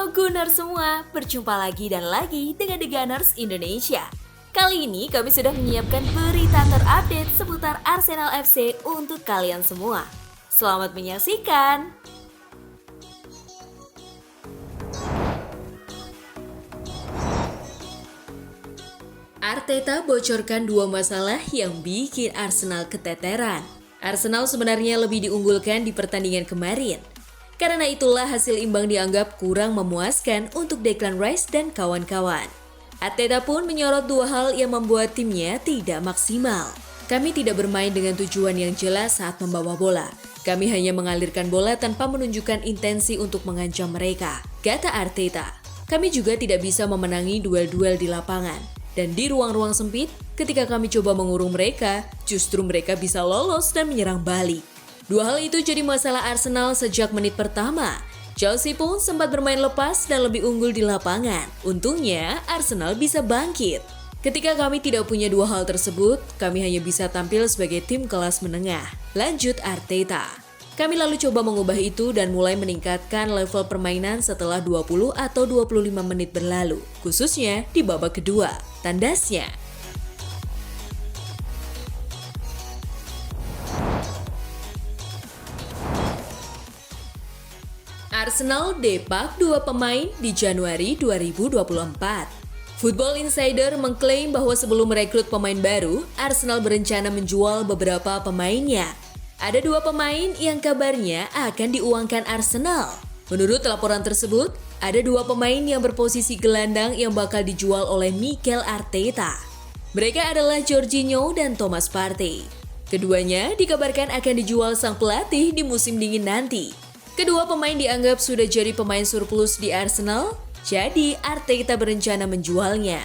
Gunners semua, berjumpa lagi dan lagi dengan The Gunners Indonesia. Kali ini kami sudah menyiapkan berita terupdate seputar Arsenal FC untuk kalian semua. Selamat menyaksikan! Arteta bocorkan dua masalah yang bikin Arsenal keteteran. Arsenal sebenarnya lebih diunggulkan di pertandingan kemarin. Karena itulah hasil imbang dianggap kurang memuaskan untuk Declan Rice dan kawan-kawan. Arteta pun menyorot dua hal yang membuat timnya tidak maksimal. Kami tidak bermain dengan tujuan yang jelas saat membawa bola. Kami hanya mengalirkan bola tanpa menunjukkan intensi untuk mengancam mereka, kata Arteta. Kami juga tidak bisa memenangi duel-duel di lapangan. Dan di ruang-ruang sempit, ketika kami coba mengurung mereka, justru mereka bisa lolos dan menyerang balik. Dua hal itu jadi masalah Arsenal sejak menit pertama. Chelsea pun sempat bermain lepas dan lebih unggul di lapangan. Untungnya, Arsenal bisa bangkit. Ketika kami tidak punya dua hal tersebut, kami hanya bisa tampil sebagai tim kelas menengah. Lanjut Arteta. Kami lalu coba mengubah itu dan mulai meningkatkan level permainan setelah 20 atau 25 menit berlalu, khususnya di babak kedua. Tandasnya, Arsenal depak dua pemain di Januari 2024. Football Insider mengklaim bahwa sebelum merekrut pemain baru, Arsenal berencana menjual beberapa pemainnya. Ada dua pemain yang kabarnya akan diuangkan Arsenal. Menurut laporan tersebut, ada dua pemain yang berposisi gelandang yang bakal dijual oleh Mikel Arteta. Mereka adalah Jorginho dan Thomas Partey. Keduanya dikabarkan akan dijual sang pelatih di musim dingin nanti. Kedua pemain dianggap sudah jadi pemain surplus di Arsenal, jadi Arteta berencana menjualnya.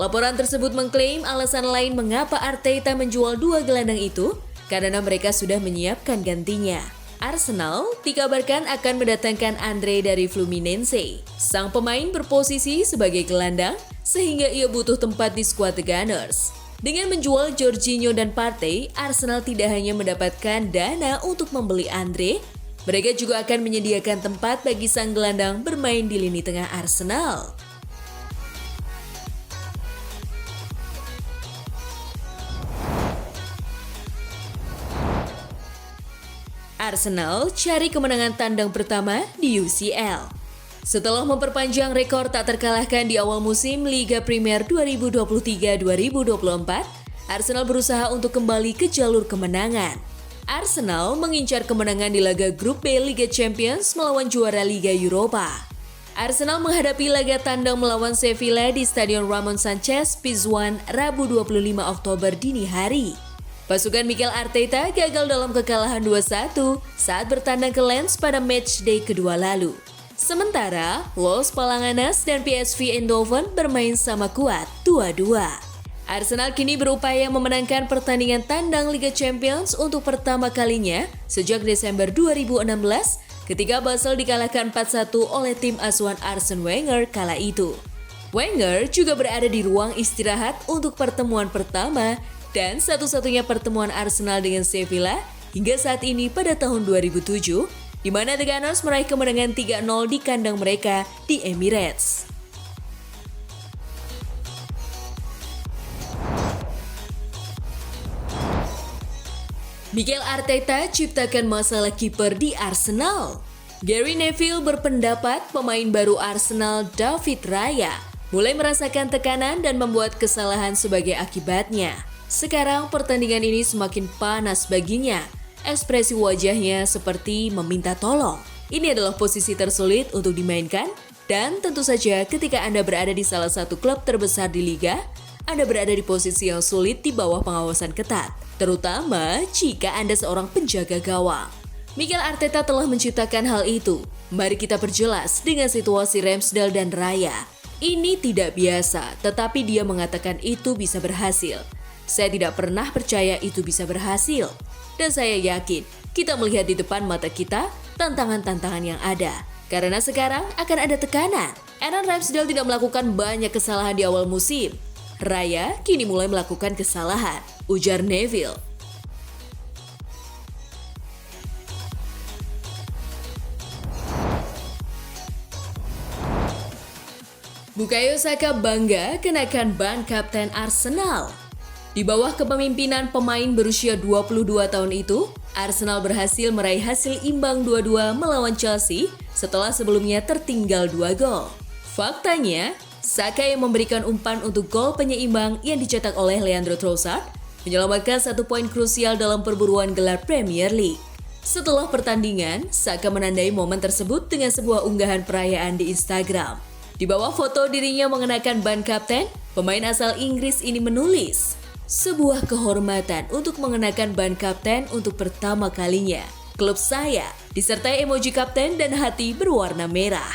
Laporan tersebut mengklaim alasan lain mengapa Arteta menjual dua gelandang itu, karena mereka sudah menyiapkan gantinya. Arsenal dikabarkan akan mendatangkan Andre dari Fluminense. Sang pemain berposisi sebagai gelandang, sehingga ia butuh tempat di skuad The Gunners. Dengan menjual Jorginho dan Partey, Arsenal tidak hanya mendapatkan dana untuk membeli Andre, mereka juga akan menyediakan tempat bagi sang gelandang bermain di lini tengah Arsenal. Arsenal cari kemenangan tandang pertama di UCL. Setelah memperpanjang rekor tak terkalahkan di awal musim Liga Premier 2023-2024, Arsenal berusaha untuk kembali ke jalur kemenangan. Arsenal mengincar kemenangan di laga grup B Liga Champions melawan juara Liga Eropa. Arsenal menghadapi laga tandang melawan Sevilla di Stadion Ramon Sanchez Pizjuan Rabu 25 Oktober dini hari. Pasukan Mikel Arteta gagal dalam kekalahan 2-1 saat bertandang ke Lens pada matchday kedua lalu. Sementara, Los Palanganas dan PSV Eindhoven bermain sama kuat 2-2. Arsenal kini berupaya memenangkan pertandingan tandang Liga Champions untuk pertama kalinya sejak Desember 2016 ketika Basel dikalahkan 4-1 oleh tim asuhan Arsene Wenger kala itu. Wenger juga berada di ruang istirahat untuk pertemuan pertama dan satu-satunya pertemuan Arsenal dengan Sevilla hingga saat ini pada tahun 2007, di mana The Gunners meraih kemenangan 3-0 di kandang mereka di Emirates. Mikel Arteta ciptakan masalah kiper di Arsenal. Gary Neville berpendapat pemain baru Arsenal David Raya mulai merasakan tekanan dan membuat kesalahan sebagai akibatnya. Sekarang pertandingan ini semakin panas baginya. Ekspresi wajahnya seperti meminta tolong. Ini adalah posisi tersulit untuk dimainkan dan tentu saja ketika Anda berada di salah satu klub terbesar di liga, Anda berada di posisi yang sulit di bawah pengawasan ketat, terutama jika Anda seorang penjaga gawang. Mikel Arteta telah menciptakan hal itu. Mari kita perjelas dengan situasi Ramsdale dan Raya. Ini tidak biasa, tetapi dia mengatakan itu bisa berhasil. Saya tidak pernah percaya itu bisa berhasil. Dan saya yakin kita melihat di depan mata kita tantangan-tantangan yang ada. Karena sekarang akan ada tekanan. Aaron Ramsdale tidak melakukan banyak kesalahan di awal musim. Raya kini mulai melakukan kesalahan, ujar Neville. Bukayo Saka bangga kenakan ban kapten Arsenal. Di bawah kepemimpinan pemain berusia 22 tahun itu, Arsenal berhasil meraih hasil imbang 2-2 melawan Chelsea setelah sebelumnya tertinggal 2 gol. Faktanya, Saka yang memberikan umpan untuk gol penyeimbang yang dicetak oleh Leandro Trossard menyelamatkan 1 poin krusial dalam perburuan gelar Premier League. Setelah pertandingan, Saka menandai momen tersebut dengan sebuah unggahan perayaan di Instagram. Di bawah foto dirinya mengenakan ban kapten, pemain asal Inggris ini menulis, "Sebuah kehormatan untuk mengenakan ban kapten untuk pertama kalinya. Klub saya," disertai emoji kapten dan hati berwarna merah.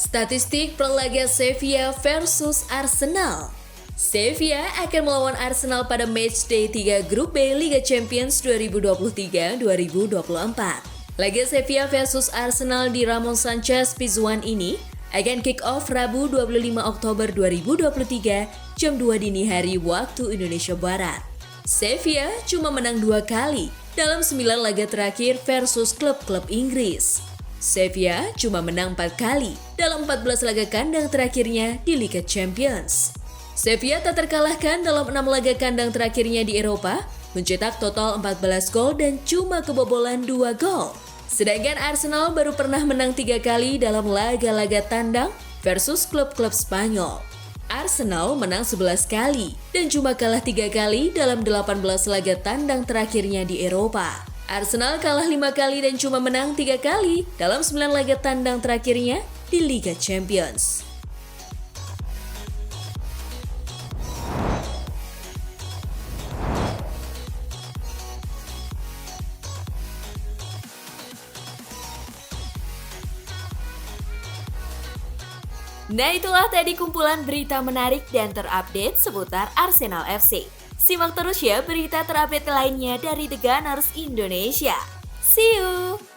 Statistik perlaga Sevilla versus Arsenal. Sevilla akan melawan Arsenal pada matchday 3 Grup B Liga Champions 2023-2024. Laga Sevilla versus Arsenal di Ramon Sanchez Pizjuan ini akan kick off Rabu 25 Oktober 2023 jam 2 dini hari waktu Indonesia Barat. Sevilla cuma menang 2 kali dalam 9 laga terakhir versus klub-klub Inggris. Sevilla cuma menang 4 kali dalam 14 laga kandang terakhirnya di Liga Champions. Sevilla tak terkalahkan dalam 6 laga kandang terakhirnya di Eropa, mencetak total 14 gol dan cuma kebobolan 2 gol. Sedangkan Arsenal baru pernah menang 3 kali dalam laga-laga tandang versus klub-klub Spanyol. Arsenal menang 11 kali dan cuma kalah 3 kali dalam 18 laga tandang terakhirnya di Eropa. Arsenal kalah 5 kali dan cuma menang 3 kali dalam 9 laga tandang terakhirnya di Liga Champions. Nah, itulah tadi kumpulan berita menarik dan terupdate seputar Arsenal FC. Simak terus ya berita terupdate lainnya dari The Gunners Indonesia. See you!